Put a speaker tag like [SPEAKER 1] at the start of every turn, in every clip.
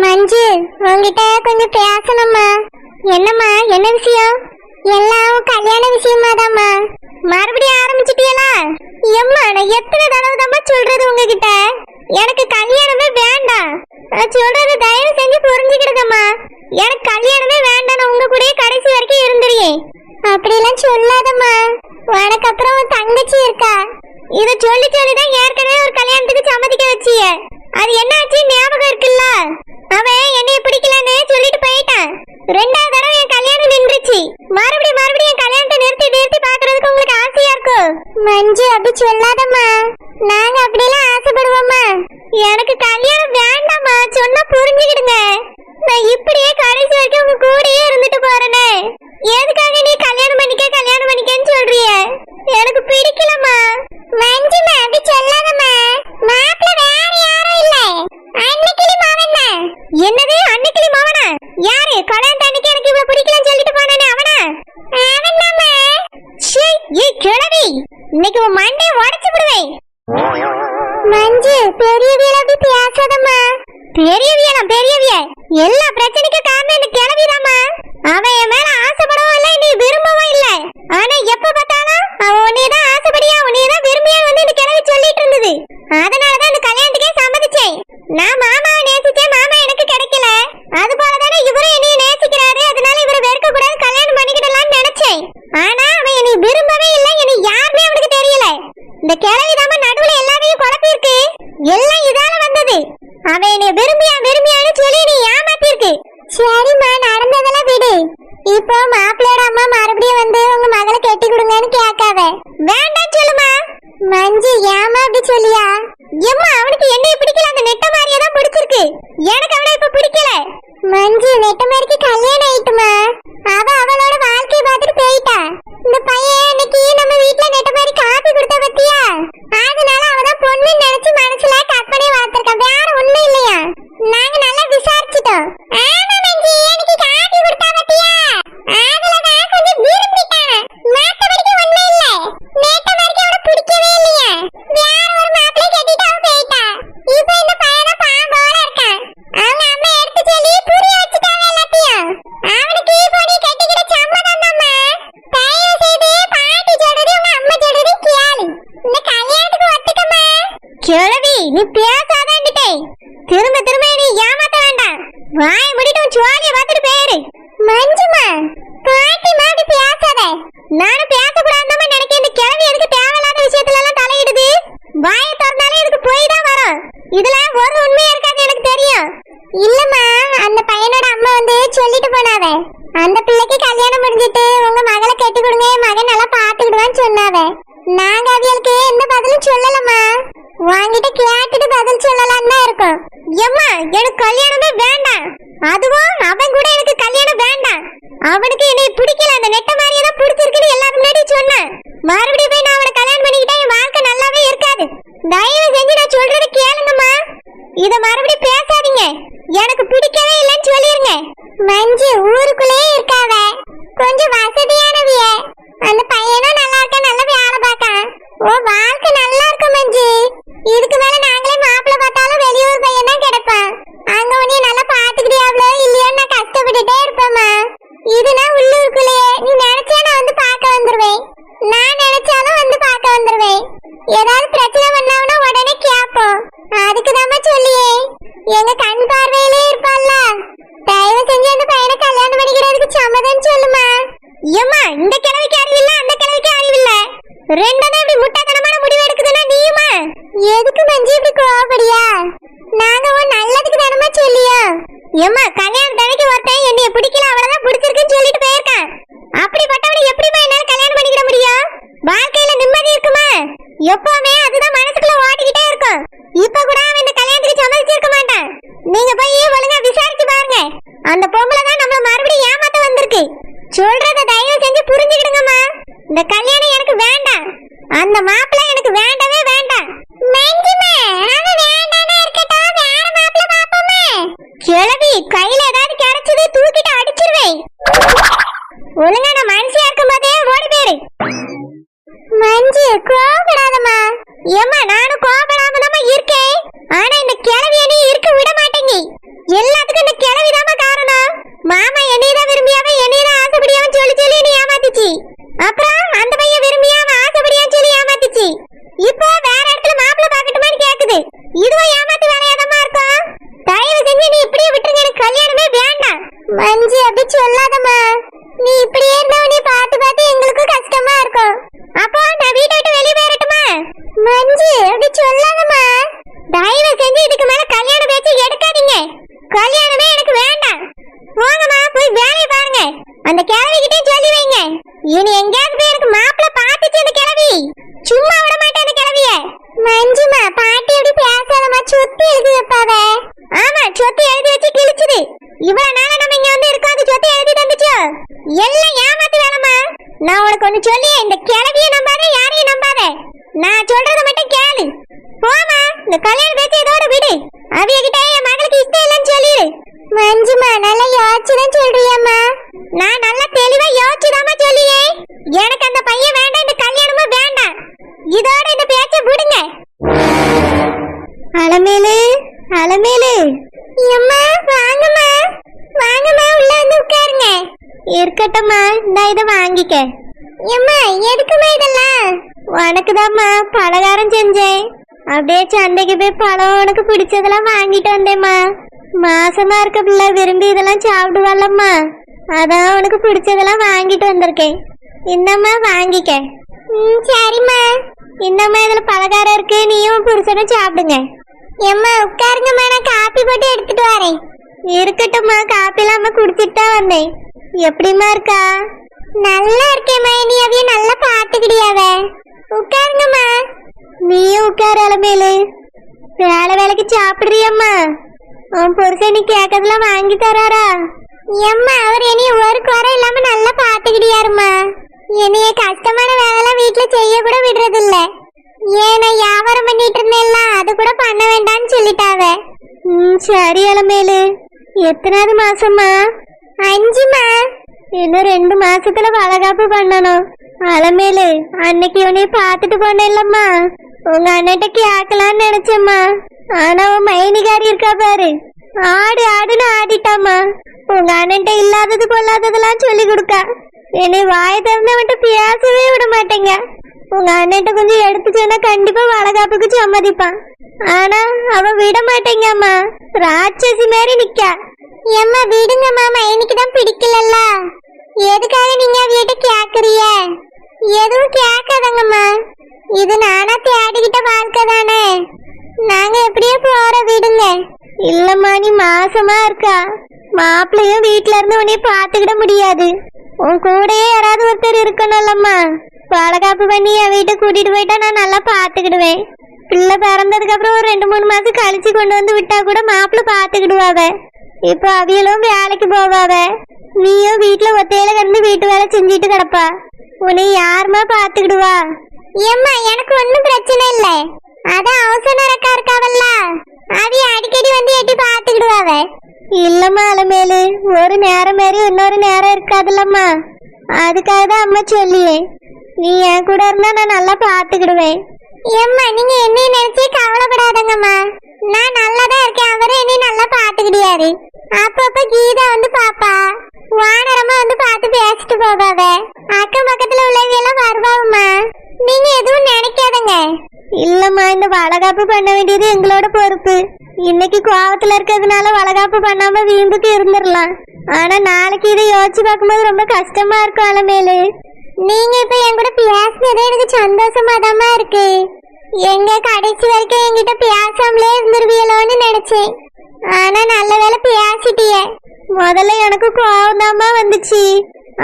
[SPEAKER 1] மஞ்சு, உங்ககிட்ட கொஞ்சம் பேசணும்மா. என்னம்மா, என்ன விஷயம்? எல்லாம் கல்யாண விஷயமாதாம்மா. மறுபடியும் ஆரம்பிச்சிட்டியலா? எம்மா, நான் எத்தனை தடவை தாம்மா சொல்றது உங்ககிட்ட? எனக்கு கல்யாணமே வேண்டாம். நான் சொல்றது தயவு செஞ்சு புரிஞ்சுக்கிடுங்கம்மா. எனக்கு கல்யாணமே வேண்டாம். நான் உங்க கூடயே கடைசி வரைக்கும் இருந்துறேன். அப்படிலாம் சொல்லாதம்மா. உனக்கு அப்புறம் தங்கச்சி இருக்கா. இத சொல்லி சொல்லிதான் ஏற்கனவே ஒரு கல்யாணத்துக்கு சம்மதிக்க வச்சிய. அது என்ன ஆச்சு ஞாபகம் இருக்குல்ல? அவன் என்னைய பிடிக்கலன்னு சொல்லிட்டு போயிட்டான். ரெண்டாவது தடவை என் கல்யாணம் நின்றுச்சு. மறுபடியும் என் கல்யாணத்தை நிறுத்தி பாக்குறதுக்கு உங்களுக்கு ஆசையா இருக்கும். மஞ்சு, அப்படி சொல்லாதம்மா. நாங்க அப்படிலாம் ஆசைப்படுவோம்மா. எனக்கு கல்யாணம் வேண்டாம்மா. சொன்னா புரிஞ்சுக்கிடுங்க. நான் இப்படியே கடைசி வரைக்கும் உங்க கூடயே இருந்துட்டு போறேனே. எதுக்காக நீ கல்யாணம் பண்ணிக்கன்னு சொல்றிய? எனக்கு பிடிக்கலம்மா. மஞ்சுமா, அப்படி சொல்லாதம்மா. மாப்பிள்ள வேற யாரும் இல்ல, அன்னைக்கிளி மாவன் தான். என்னது அன்னைக்கிளி மாவனா? யாரு கல்யாணம் அன்னைக்கு எனக்கு இவ்வளவு பிடிக்கலன்னு சொல்லிட்டு போனானே அவனா? அவன் தாம்மா. சீ, ஏய் கிழவி, இன்னைக்கு உன் மண்டையை உடைச்சு விடுவேன். மஞ்சு, பெரியவியல அப்படி பேசாதம்மா. பெரியவிய எல்லா பிரச்சனைக்கும் காரணம் இந்த கிழவிதாம்மா. அவன் என் மேல ஆசைப்படவும் இல்லை, நீ விரும்பவும் இல்லை. ஆனா எப்ப பார்த்தாலும் அவன் உன்னையதான் ஆசைப்படியா, உன்னையதான் விரும்பியா வந்து இந்த கிழவி சொல்லிட்டு இருந்தது. அதனாலதான் இந்த கல்யாணத்துக்கே சம்மதிச்சேன். நான் மாமாவை நேசிச்சேன், மாமா எனக்கு கிடைக்கல. அது போலதானே இவரும் என்னைய நேசிக்கிறாரு. அதனால இவரை வெறுக்க கூடாது, கல்யாணம் பண்ணிக்கிடலாம்னு நினைச்சேன். ஆனா அவன் என்னை விரும்பவே இல்லை. என்னை யாருமே அவனுக்கு தெரியல. இந்த கிழவிதாம நடுவுல எல்லாரையும் குழப்பி இருக்கு. எல்லாம் இதால வந்தது. அவன் என்னை விரும்பியான்னு சொல்லி நீ ஏமாத்திருக்கு. சரிம்மா, நடந்ததெல்லாம் விடு. இப்போ மாப்பிள்ளையோட அம்மா மறுபடியும் வந்து உங்க மகளை கட்டி கொடுங்கன்னு கேட்காத. வேண்டாம் சொல்லுமா. மஞ்சு, ஏமா அப்படி சொல்லியா? எம்மா, அவனுக்கு என்னைய பிடிக்கல, அந்த நெட்ட மாதிரியே தான் பிடிச்சிருக்கு. எனக்கு அவனை இப்ப பிடிக்கல. மஞ்சு, நெட்ட மாதிரிக்கு கல்யாணம் ஆயிட்டுமா. அவளோட வாழ்க்கையை பார்த்துட்டு போயிட்டா. இந்த பையன் இன்னைக்கு நம்ம வீட்டுல நெட்ட மாதிரி காப்பி கொடுத்த பத்தியா? அதனால அவதான் பொண்ணு நினைச்சு மனசுல கற்பனை வளர்த்திருக்கா. வேற ஒண்ணும் இல்லையா? நாங்க நல்லா விசாரிச்சுட்டோம். ஆமா மஞ்சி, எனக்கு காப்பி கொடுத்தா பத்தியா? அதுலதான் கொஞ்சம் விரும்பிட்டான். மத்தபடிக்கு ஒண்ணும் இல்ல. நெட்ட மாதிரிக்கு அவனை பிடிக்கவே இல்லையா? வேற ஒரு மாப்பிள்ளை கட்டிட்டு அவ போயிட்டா. இப்ப இந்த பையனை பாம்போல இருக்கான். அவங்க அம்மா எடுத்து சொல்லி புரிய வச்சுட்டாங்க எல்லாத்தையும். அவனுக்கு இப்போ நீ கட்டிக்கிற சம்மதம் தாம்மா. தயவு செய்து பாட்டி சொல்றது உங்க அம்மா சொல்றது கேளு. இந்த கல்யாணத்துக்கு ஒத்துக்கம்மா. கிழவி, நீ பேசாதே. திரும்ப நீ ஏமாத்த வேண்டாம். வாயை மூடிட்டு சுவாலிய பார்த்துட்டு பேரு. மஞ்சுமா, பாட்டி மாதிரி பேசாத. நானும் பேசக்கூடாதுன்னு நினைக்கிறேன். இந்த கிழவி எதுக்கு தேவையில்லாத விஷயத்துல எல்லாம் தலையிடுது? வாயை திறந்தாலே இதுக்கு போய் தான் வரும். இதுல ஒரு உண்மையா இருக்காது, எனக்கு தெரியும். இல்லம்மா, அந்த பையனோட அம்மா வந்து சொல்லிட்டு போனாவே. அந்த பிள்ளைக்கு கல்யாணம் முடிஞ்சிட்டு உங்க மகளை கட்டி கொடுங்க, மகன் நல்லா பாத்துக்கிடுவான்னு சொன்னாவே. நாங்க அவியலுக்கு எந்த பதிலும் சொல்லலம்மா. வாங்கிட்டு கேட்டுட்டு பதில் சொல்லலாம் தான் இருக்கும். எம்மா, எனக்கு கல்யாணமே வேண்டாம். அதுவும் அவன் கூட எனக்கு கல்யாணம் வேண்டாம். அவனுக்கு என்னை பிடிக்கல, அந்த நெட்ட மாதிரியே தான் பிடிச்சிருக்குன்னு எல்லாரும் முன்னாடி சொன்னேன். மறுபடியும் போய் நான் அவனை கல்யாணம் பண்ணிக்கிட்டா என் வாழ்க்கை நல்லாவே இருக்காது. தயவு செஞ்சு நான் சொல்றது கேளுங்கம்மா. இத மறுபடியும் பேசாதீங்க. எனக்கு பிடிக்கவே இல்லைன்னு சொல்லிருங்க. மஞ்சு, ஊருக்குள்ளேயே இருக்காவ, கொஞ்சம் வசதியானவிய. அந்த பையனும் நல்லா இருக்கா, நல்ல வேலை பார்க்கான். ஓ, வாழ்க்கை நல்லா இருக்கும் மஞ்சு. இதுக்கு மேல நாங்களே மாப்பிள்ளை பார்த்தாலும் வெளியூர் பையன் தான் கிடைப்பான். அங்க உன்னைய நல்லா பாத்துக்கிட்டியாவளோ இல்லையோ நான் கஷ்டப்பட்டுட்டே இருப்பேம்மா. இதுனா உள்ளூருக்குள்ளேயே. நீ நினைச்சா நான் வந்து பார்க்க வந்துருவேன். நான் நினைச்சாலும் வந்து பார்க்க வந்துருவேன். ஏதாவது பிரச்சனை பண்ணாவனா உடனே கேப்போம். அதுக்குதாம்மா சொல்லியே. எங்க கண் பார்வையிலே இருப்பாள்ல. தயவு செஞ்சு அந்த பையனை கல்யாணம் பண்ணிக்கிறதுக்கு சம்மதம் சொல்லுமா. ஏம்மா, இந்த கிழவிக்கு அறிவில்ல, அந்த கிழவிக்கு அறிவில்ல. ரெண்டும் இப்படி முட்டாத்தனமான முடிவு எடுக்குதுன்னா நீயுமா? எதுக்கு மஞ்சி இப்படி கோவப்படியா? நாங்க உன் நல்லதுக்கு தானமா சொல்லியா? ஏம்மா, கல்யாணம் தனக்கு ஒருத்தன் என்னைய பிடிக்கல, அவளதான் பிடிச்சிருக்குன்னு சொல்லிட்டு போயிருக்கான். அப்படிப்பட்டவனை எப்படிமா என்னால கல்யாணம் பண்ணிக்கிற முடியும்? வாழ்க்கையில நிம்மதி இருக்குமா? எப்பவுமே அதுதான் மனசுக்குள்ள ஓடிக்கிட்டே இருக்கும். இப்ப கூட அவன் இந்த கல்யாணத்துக்கு சம்மதிச்சிருக்க மாட்டான். நீங்க போய் ஒழுங்கா விசாரிச்சு பாருங்க. அந்த பொம்பளை தான் நம்மள மறுபடியும் ஏமாத்த வந்திருக்கு. சொல்றத தயவு செஞ்சு புரிஞ்சுக்கிடுங்கம்மா. இந்த கல்யாணம் எனக்கு வேண்டாம். அந்த மாப்பிள்ளை எனக்கு வேண்டவே வேண்டாம். மஞ்சுமா, அவன் வேண்டானா இருக்கட்டும், வேற மாப்பிள்ளை பாப்போமா. கிழவி, கையில ஏதாவது கிடைச்சது தூக்கிட்டு அடிச்சிருவேன். ஒழுங்கா நான் மனசியா இருக்கும் போதே ஓடி போயிரு. மஞ்சு, கோபப்படாதம்மா. ஏம்மா, நானும் கோபப்படாம தான் இருக்கேன். ஆனா இந்த கிழவிய நீ இருக்க விட மாட்டேங்க. எல்லாத்துக்கும் மஞ்சு அப்படி சொல்லாதம்மா. நீ இப்படியே இருந்தா நீ பார்த்து பார்த்து எங்களுக்கும் கஷ்டமா இருக்கும். அப்போ நான் வீட்டை விட்டு வெளியே போயிரட்டுமா? மஞ்சு அப்படி சொல்லாதம்மா. தயவு செஞ்சு இதுக்கு மேல கல்யாண பேச்சு எடுக்காதீங்க. கல்யாணமே எனக்கு வேண்டாம். போங்கம்மா, போய் வேலையை பாருங்க. அந்த கிழவிகிட்டே சொல்லி வைங்க. இனி எங்கேயாவது போய் எனக்கு மாப்பிள்ள பாத்துச்சு அந்த கிழவி. சும்மா விட மாட்டேன் அந்த கிழவிய. மஞ்சுமா, பாட்டி எப்படி பேசாதம்மா. சொத்து எழுதி வைப்பாவ. ஆமா, சொத்து எழுதி வச்சு கிழிச்சுது. இவ்வளவு நாளா நம்ம இங்க வந்து இருக்கோம், அது சொத்து எழுதி தந்துச்சோ? எல்லாம் ஏமாத்து வேலைமா. நான் உனக்கு ஒண்ணு சொல்லியே, இந்த கிழவிய நம்பாத, யாரையும் நம்பாத. நான் சொல்றத மட்டும் கேளு. போமா, இந்த கல்யாண பேச்சு இதோட விடு. அவியகிட்ட என் மகளுக்கு இஷ்டம் இல்லைன்னு சொல்லிடு. மஞ்சுமா, நல்லா யோசிச்சுதான் சொல்றியம்மா. நான் நல்லா தெளிவா யோசிச்சுதாமா சொல்லியே. எனக்கு அந்த பையன் வேண்டாம், இந்த கல்யாணமும் வேண்டாம். இதோட இந்த பேச்சை விடுங்க. அலமேலு, அலமேலு. அம்மா, வாங்கம்மா, வாங்கம்மா, உள்ள வந்து உட்காருங்க. இருக்கட்டும்மா, இந்த இதை வாங்கிக்க. அம்மா, எதுக்குமா இதெல்லாம்? உனக்குதாம்மா பலகாரம் செஞ்சேன். அப்படியே சந்தைக்கு போய் பழம் உனக்கு பிடிச்சதெல்லாம் வாங்கிட்டு வந்தேம்மா. மாசமா இருக்க பிள்ளை விரும்பி இதெல்லாம் சாப்பிடுவாள்லம்மா, அதான் உனக்கு பிடிச்சதெல்லாம் வாங்கிட்டு வந்திருக்கேன். இன்னம்மா வாங்கிக்க. சரிம்மா. இன்னம்மா இதுல பலகாரம் இருக்கு, நீயும் புருஷனும் சாப்பிடுங்க. எம்மா உட்காருங்கம்மா, நான் காப்பி போட்டு எடுத்துட்டு வரேன். இருக்கட்டும்மா, காப்பி இல்லாம குடிச்சிட்டு தான் வந்தேன். எப்படிமா இருக்கா? நல்லா இருக்கேம்மா. நீ அவைய நல்லா பாத்துக்கிடியாவ. உட்காருங்கம்மா. நீயும் உட்காரு அலமேலு. வேலைக்கு சாப்பிடுறியம்மா? உன் புருஷன் நீ கேட்கறதுலாம் வாங்கி தராரா? எம்மா, அவர் என்னைய ஒரு குறை இல்லாம நல்லா பாத்துக்கிடியாருமா. என்னைய கஷ்டமான வேலைலாம் வீட்டுல செய்ய கூட விடுறது இல்ல. ஏன்னா வியாபாரம் பண்ணிட்டு இருந்தேன்ல, அது கூட பண்ண வேண்டாம்னு சொல்லிட்டாவ. சரி அலமேலு. எத்தனாவது மாசம்மா? 5மா. இன்னும் 2 மாசத்துல வளகாப்பு பண்ணணும். அலமேலு, அன்னைக்கு உன்னைய பாத்துட்டு போனேன்லம்மா, உங்க அண்ணன்ட்ட கேட்கலான்னு நினைச்சேம்மா. ஆனா உன் மைனிகாரி இருக்கா பாரு, ஆடு ஆடுன்னு ஆடிட்டாமா. உங்க அண்ணன்ட்ட இல்லாதது கொள்ளாததெல்லாம் சொல்லி கொடுக்கா. என்னை வாய திறந்து மட்டும் பேசவே விட மாட்டேங்க. உங்க அண்ணன்ட்ட கொஞ்சம் எடுத்து சொன்னா கண்டிப்பா வளகாப்புக்கு சம்மதிப்பான். ஆனா அவ விட மாட்டேங்கம்மா, ராட்சசி மாதிரி நிக்கா. ஏம்மா விடுங்கம்மா, மைனிக்கு தான் பிடிக்கலல்ல. எதுக்காக நீங்க வீட்டை கேக்குறிய? எதுவும் கேட்காதங்கம்மா. இது நானா தேடிக்கிட்ட வாழ்க்கை தானே. நாங்க எப்படியோ போற விடுங்க. இல்லம்மா, நீ மாசமா இருக்கா. மாப்பிள்ளையும் வீட்டுல இருந்து உன்னைய பாத்துக்கிட முடியாது. உன் கூடயே யாராவது ஒருத்தர் இருக்கணும்லம்மா. வளகாப்பு பண்ணி என் வீட்டை கூட்டிட்டு போயிட்டா நான் நல்லா பாத்துக்கிடுவேன். பிள்ளை பிறந்ததுக்கு அப்புறம் ஒரு 2-3 மாசம் கழிச்சு கொண்டு வந்து விட்டா கூட மாப்பிள்ளை பாத்துக்கிடுவாவ. இப்ப அவியலும் வேலைக்கு போவாவ. நீயும் வீட்டுல ஒத்தையில கிடந்து வீட்டு வேலை செஞ்சுட்டு கிடப்பா. உன்னை யாருமா பாத்துக்கிடுவா? ஏம்மா, எனக்கு ஒன்னும் பிரச்சனை இல்ல. அதான் அவசரக்கா இருக்காவல்ல, அவிய அடிக்கடி வந்து எட்டி பாத்துக்கிடுவாவ. இல்லம்மா அலமேலு, ஒரு நேரம் மாரி இன்னொரு நேரம் இருக்காதுல்லம்மா. அதுக்காக தான் அம்மா சொல்லியே, நீ என் கூட இருந்தா நான் நல்லா பாத்துக்கிடுவேன். ஏம்மா, நீங்க என்னைய நினைச்சே கவலைப்படாதங்கம்மா. நான் நல்லாதான் இருக்கேன். அவரும் என்னை நல்லா பாத்துக்கிடியாரு. அப்பப்ப கீதா வந்து பாப்பா, வானரமா வந்து பார்த்து பேசிட்டு போவாவ. அக்கம் பக்கத்துல உள்ளவையெல்லாம் வருவாவும்மா. நீங்க எதுவும் நினைக்காதங்க. இல்லம்மா, இந்த வளகாப்பு பண்ண வேண்டியது எங்களோட பொறுப்பு. இன்னைக்கு கோவத்துல இருக்கிறதுனால வளகாப்பு பண்ணாம வீம்புக்கு இருந்துடலாம். ஆனா நாளைக்கு இதை யோசிச்சு பார்க்கும்போது ரொம்ப கஷ்டமா இருக்கும் அலமேலு. நீங்க இப்ப என் கூட பேசினதே எனக்கு சந்தோஷமா தாமா இருக்கு. எங்க கடைசி வரைக்கும் என்கிட்ட பேசாமலே இருந்துருவியலோன்னு நினைச்சேன். ஆனா நல்ல வேலை பேசிட்டிய. முதல்ல எனக்கு கோவம் தாமா வந்துச்சு.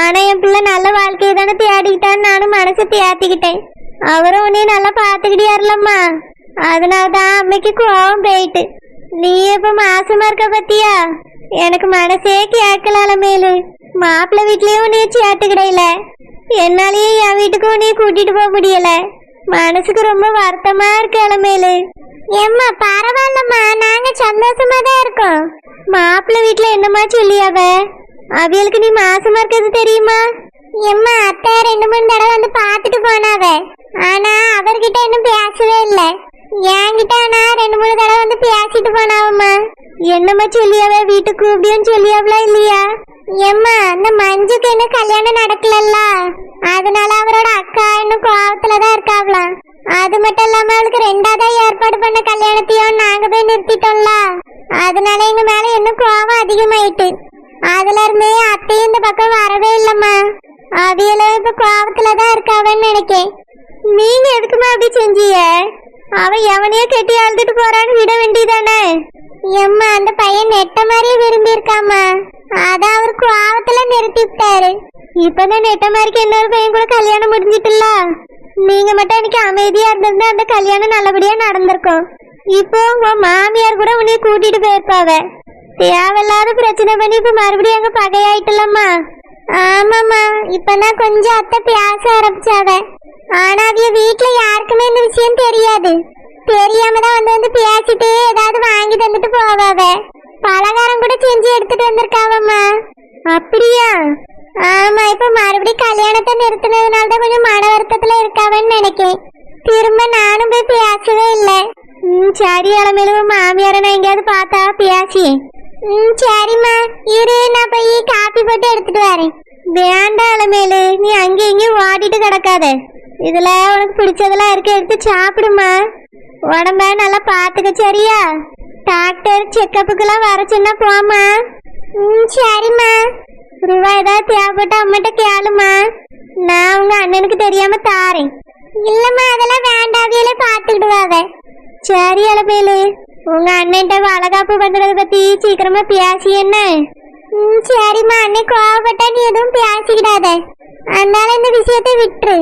[SPEAKER 1] ஆனா என் பிள்ளை நல்ல வாழ்க்கையை தானே தேடிக்கிட்டான்னு நானும் மனசை தேத்திக்கிட்டேன். அவரும் உன்னையும் நல்லா பாத்துக்கிட்டியாருலம்மா. அதனாலதான் அம்மைக்கு கோவம் போயிட்டு. நீ இப்ப மாசமா இருக்க பத்தியா? எனக்கு மனசே கேட்கல அலமேலு. மாப்பிள்ளை வீட்லயும் நீ சேர்த்துக்கிடையில, என்னாலயே என் வீட்டுக்கு உன்னைய கூட்டிட்டு போக முடியல. மனசுக்கு ரொம்ப வருத்தமா இருக்கு அலமேலு. ஏம்மா பரவாயில்லம்மா, நாங்க சந்தோஷமா தான் இருக்கோம். மாப்பிள்ளை வீட்டுல என்னமா சொல்லியாவ? அவியலுக்கு நீ மாசமா இருக்கிறது தெரியுமா? எம்மா, அத்தை 2-3 தடவை வந்து பாத்துட்டு போனாவ. ஆனா அவர்கிட்ட இன்னும் பேசவே இல்ல. என்கிட்ட ஆனா 2-3 தடவை வந்து பேசிட்டு போனாவம்மா. என்னம்மா சொல்லியாவ? வீட்டுக்கு கூப்பிடியும் சொல்லியாவளா இல்லையா? எம்மா, அந்த மஞ்சுக்கு இன்னும் கல்யாணம் நடக்கலல்ல, அதனால அவரோட அக்கா இன்னும் கோவத்துலதான் இருக்காவலாம். அது மட்டும் இல்லாம அவளுக்கு 2ஆவதா ஏற்பாடு பண்ண கல்யாணத்தையும் நாங்க போய் நிறுத்திட்டோம்ல, அதனால எங்க மேல இன்னும் கோவம் அதிகமாயிட்டு. அதுல இருந்து அத்தையும் இந்த பக்கம் வரவே இல்லம்மா. அவியல இப்ப கோவத்துலதான் இருக்காவன்னு நினைக்கேன். நீங்க எதுக்குமா அப்படி செஞ்சீங்க? அவன் எவனையோ கெட்டி அழுதுட்டு போறான்னு விட வேண்டியதானே? எம்மா அந்த பையன் நெட்ட மாதிரியே விரும்பி இருக்காமா. அதான் அவர் கோவத்துல நிறுத்தி விட்டாரு. இப்பதான் நெட்ட மாதிரிக்கு இன்னொரு பையன் கூட கல்யாணம் முடிஞ்சிட்டுல. நீங்க மட்டும் எனக்கு அமைதியா இருந்திருந்தா அந்த கல்யாணம் நல்லபடியா நடந்திருக்கும். இப்போ உன் மாமியார் கூட உன்னைய கூட்டிட்டு போயிருப்பாவ. தேவையில்லாத பிரச்சனை பண்ணி இப்ப மறுபடியும் அங்க பகையாயிட்டலம்மா. ஆமாம்மா, இப்பதான் கொஞ்சம் அத்தை பேச ஆரம்பிச்சாவ. ஆனா அவிய வீட்டுல யாருக்குமே இந்த விஷயம் தெரியாது. தெரியாம தான் வந்து பேசிட்டு ஏதாவது வாங்கி தந்துட்டு போவாவ. பலகாரம் கூட செஞ்சு எடுத்துட்டு வந்திருக்காவம்மா. அப்படியா? ஆமா, இப்ப மறுபடியும் கல்யாணத்தை நிறுத்தினதுனால தான் கொஞ்சம் மன வருத்தத்துல இருக்காவன்னு நினைக்கேன். திரும்ப நானும் போய் பேசவே இல்லை. சரி இளமையில மாமியார நான் எங்கேயாவது பார்த்தா பேசி. சரிம்மா, இரு நான் போய் காப்பி போட்டு எடுத்துட்டு வரேன். வேண்டாம் இளமையில, நீ அங்கேயும் இங்கேயும் ஓடிட்டு கிடக்காத. இதுல உனக்கு பிடிச்சதெல்லாம் இருக்க எடுத்து சாப்பிடுமா. உடம்ப நல்லா பாத்துக்க சரியா? டாக்டர் செக்கப்புக்கெல்லாம் வர சொன்னா போமா. சரிம்மா. ரூபாய் ஏதாவது தேவைப்பட்ட அம்மாட்ட கேளுமா. நான் உங்க அண்ணனுக்கு தெரியாம தாரேன். இல்லம்மா அதெல்லாம் வேண்டாவியில பாத்துக்கிடுவாவ. சரி இளமையில, உங்க அண்ணன்ட்ட வளகாப்பு பண்றத பத்தி சீக்கிரமா பேசி என்ன. சரிம்மா, அன்னைக்கு கோவப்பட்டா நீ எதுவும் பேசிக்கிடாத. அதனால இந்த விஷயத்தை விட்டுரு.